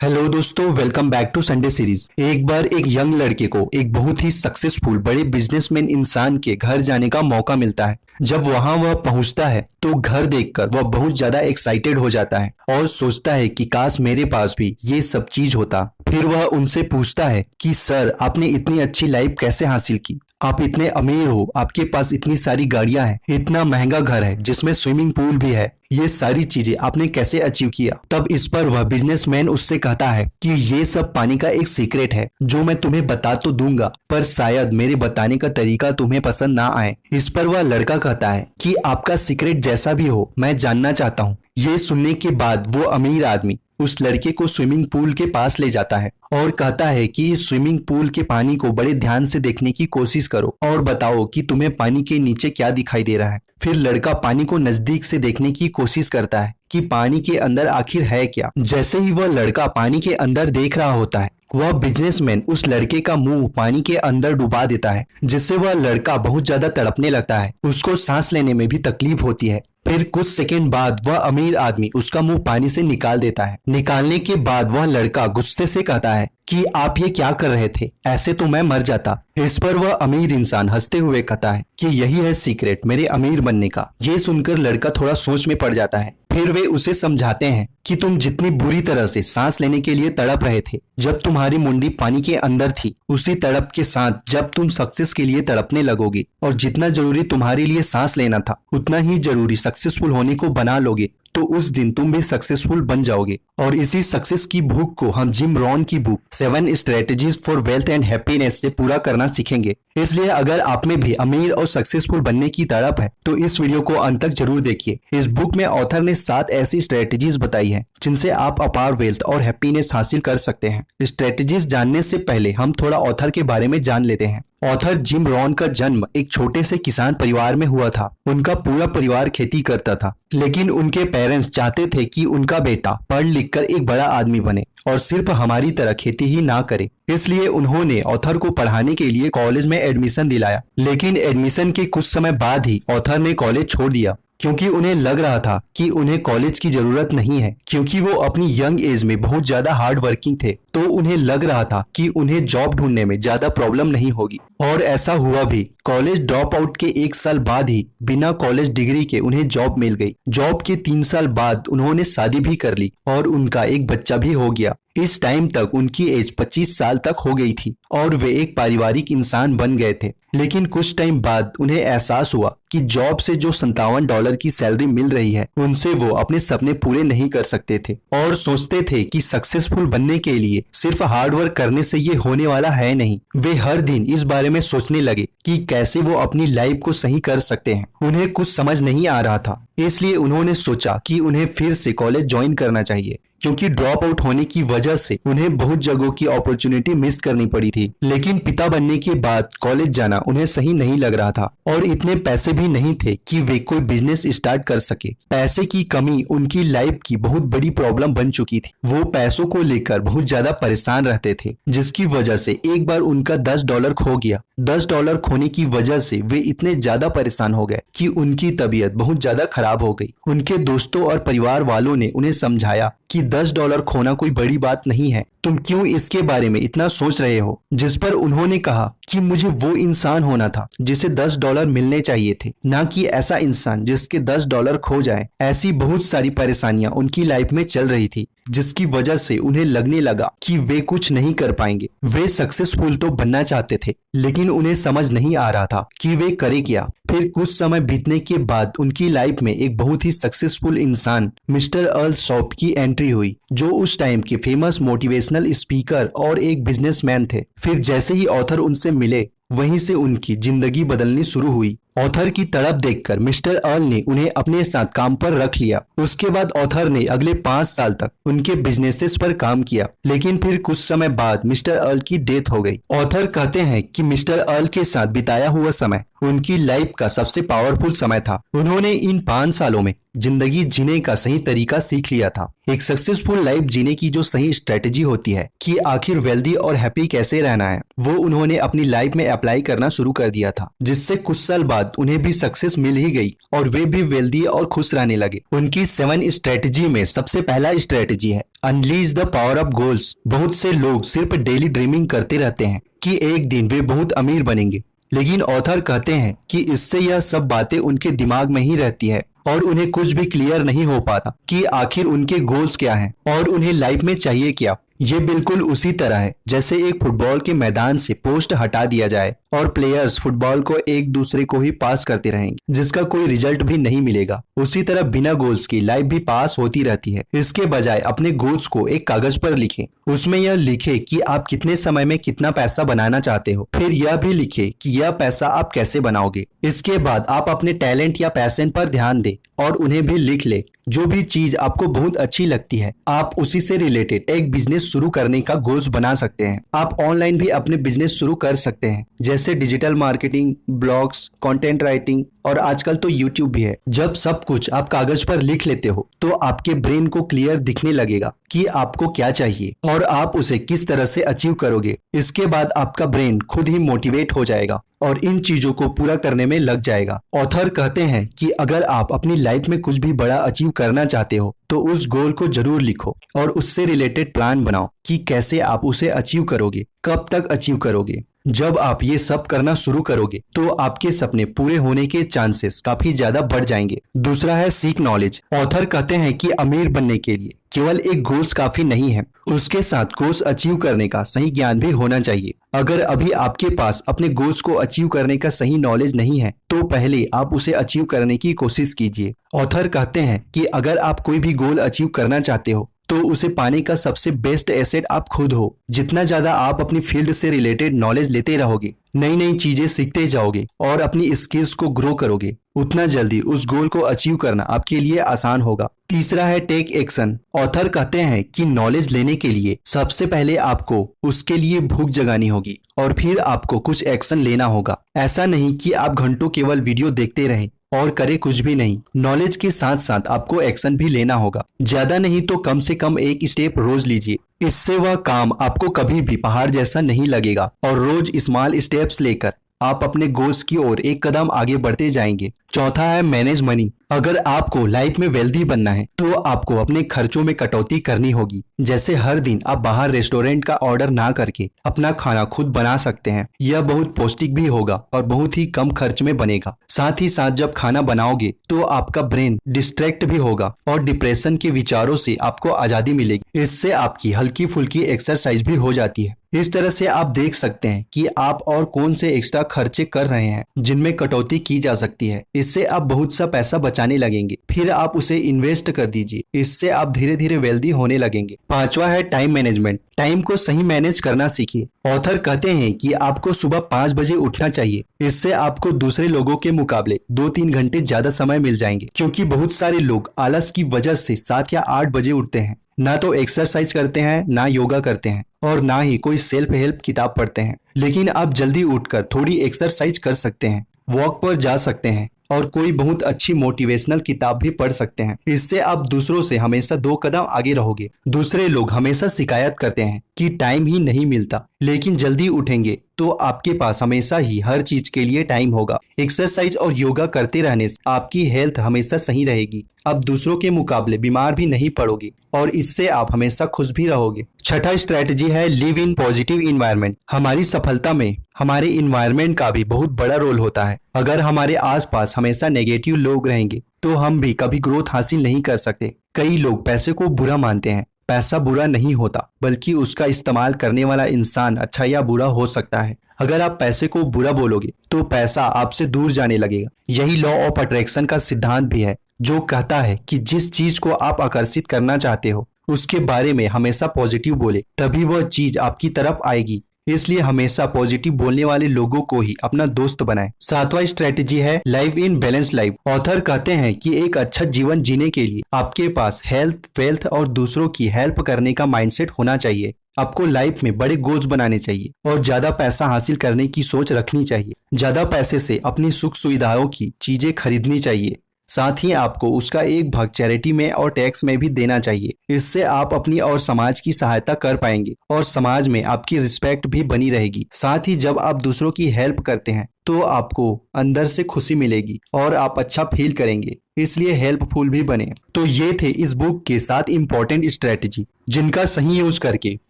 Hello दोस्तों, welcome back to Sunday series. एक बार एक यंग लड़के को एक बहुत ही सक्सेसफुल बड़े बिजनेसमैन इंसान के घर जाने का मौका मिलता है। जब वहां वह पहुंचता है तो घर देखकर वह बहुत ज्यादा एक्साइटेड हो जाता है और सोचता है कि काश मेरे पास भी ये सब चीज होता। फिर वह उनसे पूछता है कि सर, आपने इतनी अच्छी लाइफ कैसे हासिल की? आप इतने अमीर हो, आपके पास इतनी सारी गाड़ियां हैं, इतना महंगा घर है जिसमें स्विमिंग पूल भी है, ये सारी चीजें आपने कैसे अचीव किया? तब इस पर वह बिजनेसमैन उससे कहता है कि ये सब पानी का एक सीक्रेट है जो मैं तुम्हें बता तो दूंगा, पर शायद मेरे बताने का तरीका तुम्हें पसंद ना आए। इस पर वह लड़का कहता है कि आपका सीक्रेट जैसा भी हो, मैं जानना चाहता हूँ। ये सुनने के बाद वो अमीर आदमी उस लड़के को स्विमिंग पूल के पास ले जाता है और कहता है कि इस स्विमिंग पूल के पानी को बड़े ध्यान से देखने की कोशिश करो और बताओ कि तुम्हें पानी के नीचे क्या दिखाई दे रहा है। फिर लड़का पानी को नजदीक से देखने की कोशिश करता है कि पानी के अंदर आखिर है क्या। जैसे ही वह लड़का पानी के अंदर देख रहा होता है, वह बिजनेसमैन उस लड़के का मुंह पानी के अंदर डुबा देता है, जिससे वह लड़का बहुत ज्यादा तड़पने लगता है। उसको सांस लेने में भी तकलीफ होती है। फिर कुछ सेकंड बाद वह अमीर आदमी उसका मुंह पानी से निकाल देता है। निकालने के बाद वह लड़का गुस्से से कहता है कि आप ये क्या कर रहे थे, ऐसे तो मैं मर जाता। इस पर वह अमीर इंसान हंसते हुए कहता है कि यही है सीक्रेट मेरे अमीर बनने का। ये सुनकर लड़का थोड़ा सोच में पड़ जाता है। फिर वे उसे समझाते हैं कि तुम जितनी बुरी तरह से सांस लेने के लिए तड़प रहे थे जब तुम्हारी मुंडी पानी के अंदर थी, उसी तड़प के साथ जब तुम सक्सेस के लिए तड़पने लगोगे और जितना जरूरी तुम्हारे लिए सांस लेना था उतना ही जरूरी सक्सेसफुल होने को बना लोगे, तो उस दिन तुम भी सक्सेसफुल बन जाओगे। और इसी सक्सेस की भूख को हम जिम रॉन की book 7 strategies for wealth and happiness से पूरा करना सीखेंगे। इसलिए अगर आप में भी अमीर और सक्सेसफुल बनने की तड़प है तो इस वीडियो को अंत तक जरूर देखिए। इस बुक में ऑथर ने 7 ऐसी स्ट्रेटेजीज बताई हैं जिनसे आप अपार वेल्थ और हैप्पीनेस हासिल कर सकते हैं। स्ट्रेटेजीज जानने से पहले हम थोड़ा ऑथर के बारे में जान लेते हैं। ऑथर जिम रॉन का जन्म एक छोटे से किसान परिवार में हुआ था। उनका पूरा परिवार खेती करता था, लेकिन उनके पेरेंट्स चाहते थे कि उनका बेटा पढ़ लिख कर एक बड़ा आदमी बने और सिर्फ हमारी तरह खेती ही ना करे। इसलिए उन्होंने ऑथर को पढ़ाने के लिए कॉलेज में एडमिशन दिलाया। लेकिन एडमिशन के कुछ समय बाद ही ऑथर ने कॉलेज छोड़ दिया, क्योंकि उन्हें लग रहा था कि उन्हें कॉलेज की जरूरत नहीं है, क्योंकि वो अपनी यंग एज में बहुत ज्यादा हार्ड वर्किंग थे। तो उन्हें लग रहा था कि उन्हें जॉब ढूंढने में ज्यादा प्रॉब्लम नहीं होगी, और ऐसा हुआ भी। कॉलेज ड्रॉप आउट के 1 साल बाद ही बिना कॉलेज डिग्री के उन्हें जॉब मिल गई। जॉब के 3 साल बाद उन्होंने शादी भी कर ली और उनका एक बच्चा भी हो गया। इस टाइम तक उनकी एज 25 साल तक हो गई थी और वे एक पारिवारिक इंसान बन गए थे। लेकिन कुछ टाइम बाद उन्हें एहसास हुआ कि जॉब से जो $57 की सैलरी मिल रही है उनसे वो अपने सपने पूरे नहीं कर सकते थे, और सोचते थे कि सक्सेसफुल बनने के लिए सिर्फ हार्ड वर्क करने से ये होने वाला है नहीं। वे हर दिन इस बारे में सोचने लगे कि कैसे वो अपनी लाइफ को सही कर सकते हैं। उन्हें कुछ समझ नहीं आ रहा था, इसलिए उन्होंने सोचा कि उन्हें फिर से कॉलेज ज्वाइन करना चाहिए, क्योंकि ड्रॉप आउट होने की वजह से उन्हें बहुत जगहों की अपॉर्चुनिटी मिस करनी पड़ी थी। लेकिन पिता बनने के बाद कॉलेज जाना उन्हें सही नहीं लग रहा था, और इतने पैसे भी नहीं थे कि वे कोई बिजनेस स्टार्ट कर सके। पैसे की कमी उनकी लाइफ की बहुत बड़ी प्रॉब्लम बन चुकी थी। वो पैसों को लेकर बहुत ज्यादा परेशान रहते थे, जिसकी वजह से एक बार उनका $10 खो गया। $10 खोने की वजह से वे इतने ज्यादा परेशान हो गए कि उनकी तबीयत बहुत ज्यादा खराब हो गई। उनके दोस्तों और परिवार वालों ने उन्हें समझाया कि $10 खोना कोई बड़ी बात नहीं है, तुम क्यों इसके बारे में इतना सोच रहे हो। जिस पर उन्होंने कहा कि मुझे वो इंसान होना था जिसे $10 मिलने चाहिए थे, ना कि ऐसा इंसान जिसके $10 खो जाए। ऐसी बहुत सारी परेशानियां उनकी लाइफ में चल रही थी, जिसकी वजह से उन्हें लगने लगा कि वे कुछ नहीं कर पाएंगे। वे सक्सेसफुल तो बनना चाहते थे, लेकिन उन्हें समझ नहीं आ रहा था कि वे करे क्या। फिर कुछ समय बीतने के बाद उनकी लाइफ में एक बहुत ही सक्सेसफुल इंसान मिस्टर अर्ल शॉप की एंट्री हुई, जो उस टाइम के फेमस मोटिवेशनल स्पीकर और एक बिजनेसमैन थे। फिर जैसे ही ऑथर उनसे मिले, वहीं से उनकी जिंदगी बदलनी शुरू हुई। ऑथर की तड़प देखकर मिस्टर अर्ल ने उन्हें अपने साथ काम पर रख लिया। उसके बाद ऑथर ने अगले 5 साल तक उनके बिजनेसेस पर काम किया, लेकिन फिर कुछ समय बाद मिस्टर अर्ल की डेथ हो गई। ऑथर कहते हैं कि मिस्टर अर्ल के साथ बिताया हुआ समय उनकी लाइफ का सबसे पावरफुल समय था। उन्होंने इन 5 सालों में जिंदगी जीने का सही तरीका सीख लिया था। एक सक्सेसफुल लाइफ जीने की जो सही स्ट्रेटेजी होती है कि आखिर वेल्दी और हैप्पी कैसे रहना है, वो उन्होंने अपनी लाइफ में अप्लाई करना शुरू कर दिया था, जिससे कुछ साल बाद बाद उन्हें भी सक्सेस मिल ही गई और वे भी वेल्दी और खुश रहने लगे। उनकी 7 स्ट्रेटजी में सबसे पहला स्ट्रेटजी है unleash the power of goals. बहुत से लोग सिर्फ डेली ड्रीमिंग करते रहते हैं कि एक दिन वे बहुत अमीर बनेंगे, लेकिन ऑथर कहते हैं कि इससे यह सब बातें उनके दिमाग में ही रहती है और उन्हें कुछ भी क्लियर नहीं हो पाता कि आखिर उनके गोल्स क्या हैं और उन्हें लाइफ में चाहिए क्या। ये बिल्कुल उसी तरह है जैसे एक फुटबॉल के मैदान से पोस्ट हटा दिया जाए और प्लेयर्स फुटबॉल को एक दूसरे को ही पास करते रहेंगे जिसका कोई रिजल्ट भी नहीं मिलेगा। उसी तरह बिना गोल्स की लाइफ भी पास होती रहती है। इसके बजाय अपने गोल्स को एक कागज पर लिखें। उसमें यह लिखे कि आप कितने समय में कितना पैसा बनाना चाहते हो, फिर यह भी लिखे कि यह पैसा आप कैसे बनाओगे। इसके बाद आप अपने टैलेंट या पैशन पर ध्यान दें और उन्हें भी लिख ले। जो भी चीज आपको बहुत अच्छी लगती है आप उसी से रिलेटेड एक बिजनेस शुरू करने का गोल्स बना सकते हैं। आप ऑनलाइन भी अपने बिजनेस शुरू कर सकते हैं जैसे digital marketing, blogs, content writing और आजकल तो यूट्यूब भी है। जब सब कुछ आप कागज पर लिख लेते हो तो आपके ब्रेन को क्लियर दिखने लगेगा कि आपको क्या चाहिए और आप उसे किस तरह से अचीव करोगे। इसके बाद आपका ब्रेन खुद ही मोटिवेट हो जाएगा और इन चीजों को पूरा करने में लग जाएगा। ऑथर कहते हैं कि अगर आप अपनी लाइफ में कुछ भी बड़ा अचीव करना चाहते हो तो उस गोल को जरूर लिखो और उससे रिलेटेड प्लान बनाओ कि कैसे आप उसे अचीव करोगे, कब तक अचीव करोगे। जब आप ये सब करना शुरू करोगे तो आपके सपने पूरे होने के चांसेस काफी ज्यादा बढ़ जाएंगे। दूसरा है सीक नॉलेज। ऑथर कहते हैं कि अमीर बनने के लिए केवल एक गोल्स काफी नहीं है, उसके साथ गोल्स अचीव करने का सही ज्ञान भी होना चाहिए। अगर अभी आपके पास अपने गोल्स को अचीव करने का सही नॉलेज नहीं है तो पहले आप उसे अचीव करने की कोशिश कीजिए। ऑथर कहते हैं कि अगर आप कोई भी गोल अचीव करना चाहते हो तो उसे पाने का सबसे बेस्ट एसेट आप खुद हो। जितना ज्यादा आप अपनी फील्ड से रिलेटेड नॉलेज लेते रहोगे, नई नई चीजें सीखते जाओगे और अपनी स्किल्स को ग्रो करोगे, उतना जल्दी उस गोल को अचीव करना आपके लिए आसान होगा। तीसरा है टेक एक्शन। ऑथर कहते हैं कि नॉलेज लेने के लिए सबसे पहले आपको उसके लिए भूख जगानी होगी और फिर आपको कुछ एक्शन लेना होगा। ऐसा नहीं कि आप घंटों केवल वीडियो देखते रहे और करे कुछ भी नहीं। नॉलेज के साथ साथ आपको एक्शन भी लेना होगा। ज्यादा नहीं तो कम से कम एक स्टेप रोज लीजिए। इससे वह काम आपको कभी भी पहाड़ जैसा नहीं लगेगा और रोज स्मॉल स्टेप्स लेकर आप अपने गोल्स की ओर एक कदम आगे बढ़ते जाएंगे। चौथा है मैनेज मनी। अगर आपको लाइफ में वेल्दी बनना है तो आपको अपने खर्चों में कटौती करनी होगी। जैसे हर दिन आप बाहर रेस्टोरेंट का ऑर्डर ना करके अपना खाना खुद बना सकते हैं। यह बहुत पौष्टिक भी होगा और बहुत ही कम खर्च में बनेगा। साथ ही साथ जब खाना बनाओगे तो आपका ब्रेन डिस्ट्रैक्ट भी होगा और डिप्रेशन के विचारों से आपको आजादी मिलेगी। इससे आपकी हल्की फुल्की एक्सरसाइज भी हो जाती है। इस तरह से आप देख सकते हैं कि आप और कौन से एक्स्ट्रा खर्चे कर रहे हैं जिनमें कटौती की जा सकती है। इससे आप बहुत सा पैसा बचाने लगेंगे, फिर आप उसे इन्वेस्ट कर दीजिए। इससे आप धीरे धीरे वेल्दी होने लगेंगे। पांचवा है टाइम मैनेजमेंट। टाइम को सही मैनेज करना सीखिए। ऑथर कहते हैं कि आपको सुबह 5 बजे उठना चाहिए। इससे आपको दूसरे लोगों के मुकाबले 2-3 घंटे ज्यादा समय मिल जाएंगे, क्योंकि बहुत सारे लोग आलस की वजह से 7 या 8 बजे उठते हैं। ना तो एक्सरसाइज करते हैं, ना योगा करते हैं और ना ही कोई सेल्फ हेल्प किताब पढ़ते हैं। लेकिन आप जल्दी उठकर थोड़ी एक्सरसाइज कर सकते हैं, वॉक पर जा सकते हैं और कोई बहुत अच्छी मोटिवेशनल किताब भी पढ़ सकते हैं। इससे आप दूसरों से हमेशा 2 कदम आगे रहोगे। दूसरे लोग हमेशा शिकायत करते हैं कि टाइम ही नहीं मिलता, लेकिन जल्दी उठेंगे तो आपके पास हमेशा ही हर चीज के लिए टाइम होगा। एक्सरसाइज और योगा करते रहने से आपकी हेल्थ हमेशा सही रहेगी। आप दूसरों के मुकाबले बीमार भी नहीं पड़ोगे और इससे आप हमेशा खुश भी रहोगे। छठा स्ट्रेटजी है लिव इन पॉजिटिव इन्वायरमेंट। हमारी सफलता में हमारे इन्वायरमेंट का भी बहुत बड़ा रोल होता है। अगर हमारे आसपास हमेशा नेगेटिव लोग रहेंगे तो हम भी कभी ग्रोथ हासिल नहीं कर सकते। कई लोग पैसे को बुरा मानते हैं। पैसा बुरा नहीं होता, बल्कि उसका इस्तेमाल करने वाला इंसान अच्छा या बुरा हो सकता है। अगर आप पैसे को बुरा बोलोगे तो पैसा आपसे दूर जाने लगेगा। यही लॉ ऑफ अट्रैक्शन का सिद्धांत भी है, जो कहता है कि जिस चीज को आप आकर्षित करना चाहते हो उसके बारे में हमेशा पॉजिटिव बोले, तभी वह चीज आपकी तरफ आएगी। इसलिए हमेशा पॉजिटिव बोलने वाले लोगों को ही अपना दोस्त बनाएं। सातवां स्ट्रेटजी है live in balance life. Author कहते हैं कि एक अच्छा जीवन जीने के लिए आपके पास हेल्थ, वेल्थ और दूसरों की हेल्प करने का माइंडसेट होना चाहिए। आपको लाइफ में बड़े गोल्स बनाने चाहिए और ज्यादा पैसा हासिल करने की सोच रखनी चाहिए। ज्यादा पैसे से अपनी सुख सुविधाओं की चीजें खरीदनी चाहिए। साथ ही आपको उसका एक भाग चैरिटी में और टैक्स में भी देना चाहिए। इससे आप अपनी और समाज की सहायता कर पाएंगे और समाज में आपकी रिस्पेक्ट भी बनी रहेगी। साथ ही जब आप दूसरों की हेल्प करते हैं तो आपको अंदर से खुशी मिलेगी और आप अच्छा फील करेंगे, इसलिए हेल्पफुल भी बने। तो ये थे इस बुक के 7 इंपॉर्टेंट स्ट्रेटजी जिनका सही यूज करके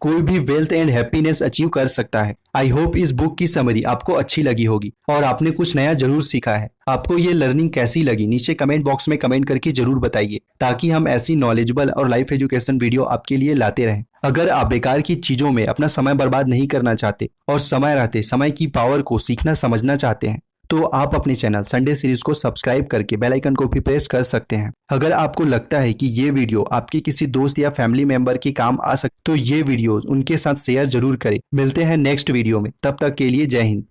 कोई भी वेल्थ एंड हैप्पीनेस अचीव कर सकता है। आई होप इस बुक की समरी आपको अच्छी लगी होगी और आपने कुछ नया जरूर सीखा है। आपको ये लर्निंग कैसी लगी नीचे कमेंट बॉक्स में कमेंट करके जरूर बताइए, ताकि हम ऐसी नॉलेजेबल और लाइफ एजुकेशन वीडियो आपके लिए लाते रहें। अगर आप बेकार की चीजों में अपना समय बर्बाद नहीं करना चाहते और समय रहते समय की पावर को सीखना समझना चाहते हैं, तो आप अपने चैनल संडे सीरीज को सब्सक्राइब करके बेल आइकन को भी प्रेस कर सकते हैं। अगर आपको लगता है कि ये वीडियो आपके किसी दोस्त या फैमिली मेंबर के काम आ सकते, तो ये वीडियो उनके साथ शेयर जरूर करें। मिलते हैं नेक्स्ट वीडियो में, तब तक के लिए जय हिंद।